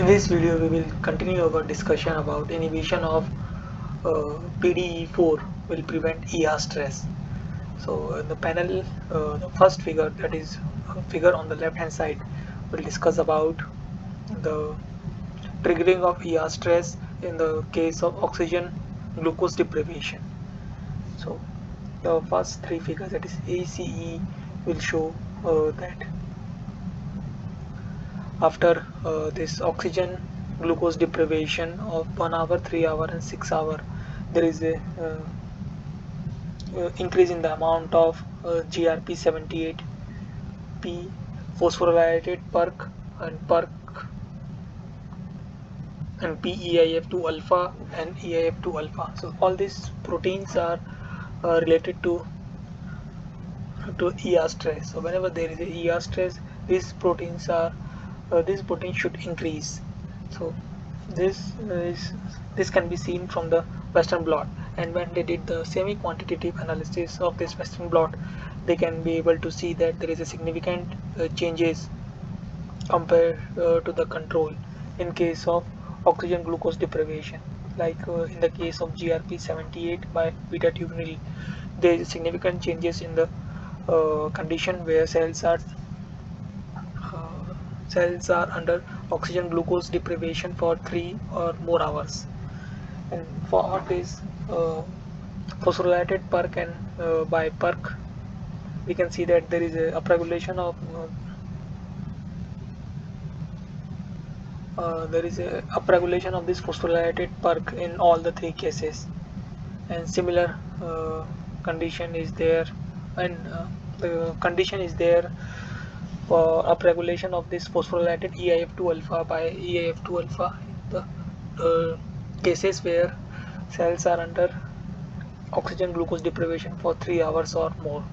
In this video, we will continue our discussion about inhibition of PDE4 will prevent ER stress. So, in the panel, the first figure, that is figure on the left hand side, will discuss about the triggering of ER stress in the case of oxygen glucose deprivation. So, the first three figures, that is ACE, will show that after this oxygen glucose deprivation of 1 hour, 3 hour and 6 hour, there is a increase in the amount of GRP78P, phosphorylated PERK and PEIF2 alpha and EIF2 alpha. So all these proteins are related to ER stress. So whenever there is a ER stress, these proteins should increase. So this can be seen from the Western blot, and when they did the semi-quantitative analysis of this Western blot, they can be able to see that there is a significant changes compared to the control in case of oxygen glucose deprivation. Like in the case of GRP78 by beta tubunyl, there is significant changes in the condition where cells are under oxygen glucose deprivation for 3 or more hours. And for this phosphorylated PERK and by PERK, we can see that there is a upregulation of this phosphorylated PERK in all the three cases, and similar condition is there, and the condition is there for upregulation of this phosphorylated EIF2 alpha by EIF2 alpha in the cases where cells are under oxygen glucose deprivation for 3 hours or more.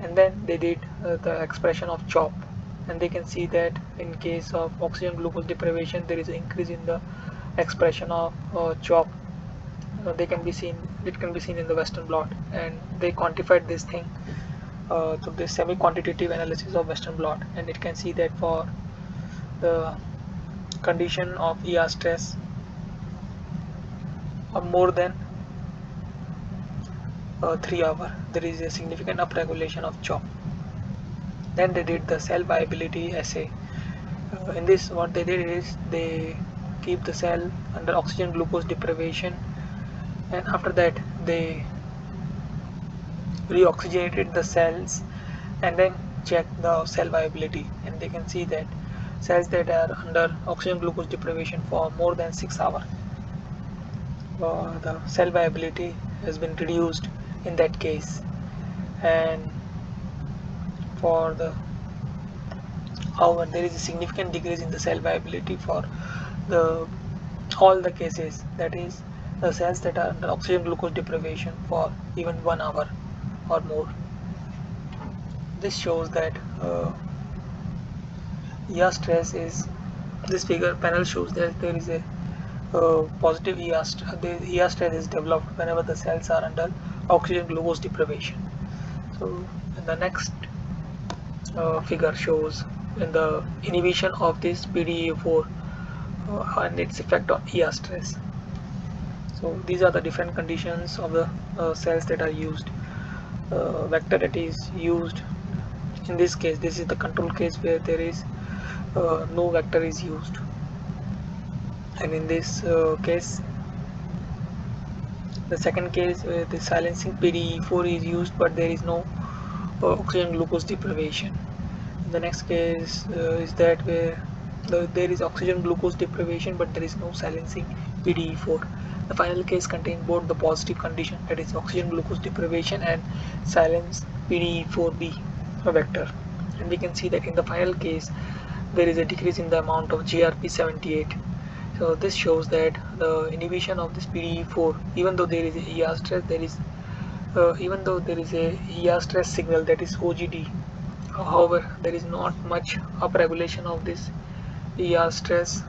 And then they did the expression of CHOP, and they can see that in case of oxygen glucose deprivation there is an increase in the expression of CHOP. It can be seen in the Western blot, and they quantified this thing through this semi-quantitative analysis of Western blot, and it can see that for the condition of ER stress or more than 3 hours, there is a significant upregulation of CHOP. Then they did the cell viability assay. In this, what they did is they keep the cell under oxygen glucose deprivation, and after that they reoxygenated the cells and then check the cell viability, and they can see that cells that are under oxygen glucose deprivation for more than 6 hours, the cell viability has been reduced in that case. And for the however, there is a significant decrease in the cell viability for the all the cases, that is the cells that are under oxygen glucose deprivation for even 1 hour or more. This shows that ER stress is, this figure panel shows that there is a positive ER stress is developed whenever the cells are under oxygen glucose deprivation. So the next figure shows in the inhibition of this PDE4 and its effect on ER stress. So these are the different conditions of the cells that are used. Vector that is used in this case, this is the control case where there is no vector is used, and in this case, the second case where the silencing PDE4 is used but there is no oxygen glucose deprivation. The next case is that where there is oxygen glucose deprivation but there is no silencing PDE4. The final case contains both the positive condition, that is oxygen glucose deprivation, and silence PDE4B vector. And we can see that in the final case there is a decrease in the amount of GRP78. So this shows that the inhibition of this PDE4, even though there is a ER stress, even though there is a ER stress signal, that is OGD, however there is not much upregulation of this ER stress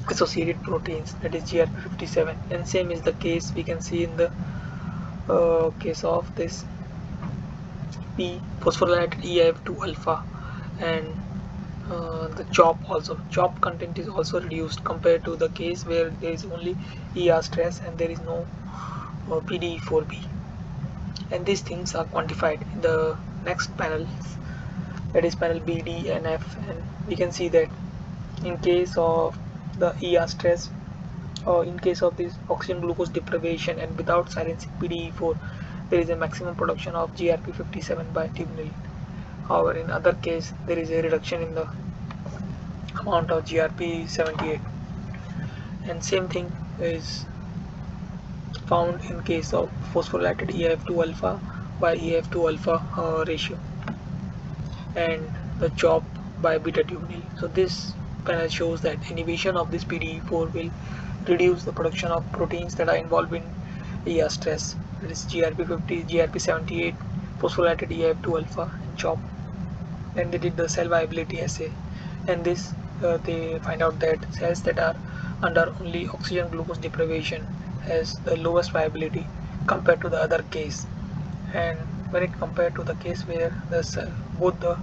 associated proteins, that is GRP57, and same is the case we can see in the case of this P phosphorylated EIF2 alpha and the CHOP content is also reduced compared to the case where there is only ER stress and there is no PDE4B, and these things are quantified in the next panels, that is panel B, D and F, and we can see that in case of the ER stress or in case of this oxygen glucose deprivation and without silencing PDE4, there is a maximum production of GRP57 by tubulinol. However, in other case there is a reduction in the amount of GRP78, and same thing is found in case of phosphorylated EF2 alpha by EF2 alpha ratio and the CHOP by beta tubulinol. So this panel shows that inhibition of this PDE4 will reduce the production of proteins that are involved in ER stress, that is GRP50, GRP78, phosphorylated EF2 alpha and CHOP. Then they did the cell viability assay, and this they find out that cells that are under only oxygen glucose deprivation has the lowest viability compared to the other case. And when it compared to the case where the cell, both the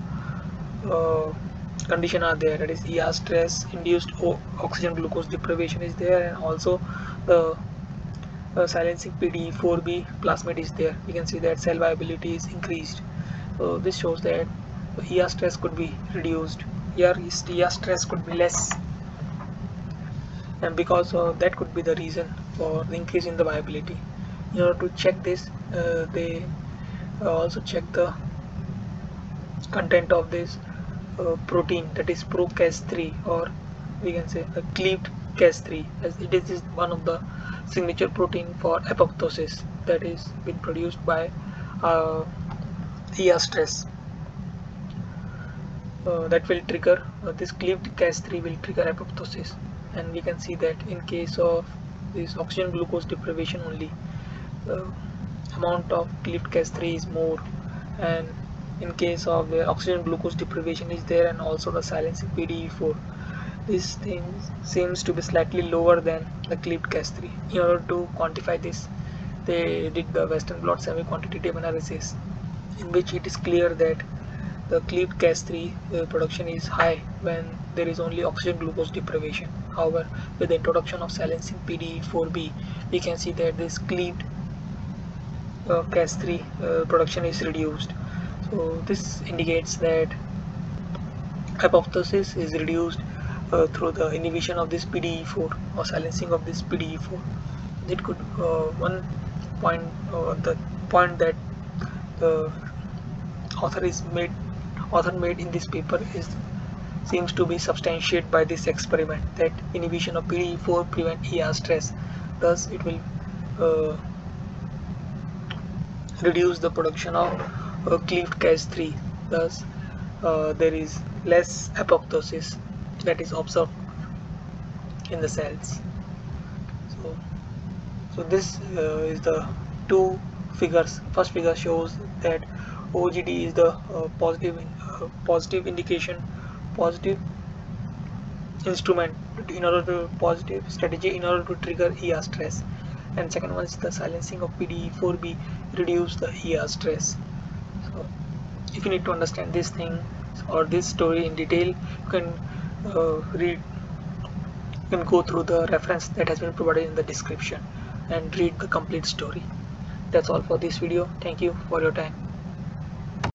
condition are there, that is ER stress induced oxygen glucose deprivation is there, and also the silencing PDE4B plasmid is there, we can see that cell viability is increased. So this shows that ER stress could be reduced, ER stress could be less, and because that could be the reason for the increase in the viability. In order to check this, they also check the content of this protein, that is pro-Cas3, or we can say the cleaved Cas3, as it is one of the signature protein for apoptosis that is being produced by ER stress. That will trigger this cleaved Cas3 will trigger apoptosis, and we can see that in case of this oxygen glucose deprivation only, the amount of cleaved Cas3 is more, and in case of the oxygen glucose deprivation is there and also the silencing PDE4, this thing seems to be slightly lower than the cleaved Cas3. In order to quantify this, they did the Western blot semi-quantitative analysis, in which it is clear that the cleaved Cas3 production is high when there is only oxygen glucose deprivation. However, with the introduction of silencing PDE4B, we can see that this cleaved Cas3 production is reduced. So this indicates that apoptosis is reduced through the inhibition of this PDE4 or silencing of this PDE4. It could one point, the point that the author made in this paper is seems to be substantiated by this experiment, that inhibition of PDE4 prevent ER stress. Thus, it will reduce the production of cleaved Cas3. Thus, there is less apoptosis that is observed in the cells. So this is the two figures. First figure shows that OGD is the positive indication, positive instrument in order to positive strategy in order to trigger ER stress, and second one is the silencing of PDE4B reduce the ER stress. So if you need to understand this thing or this story in detail, you can go through the reference that has been provided in the description and read the complete story. That's all for this video. Thank you for your time.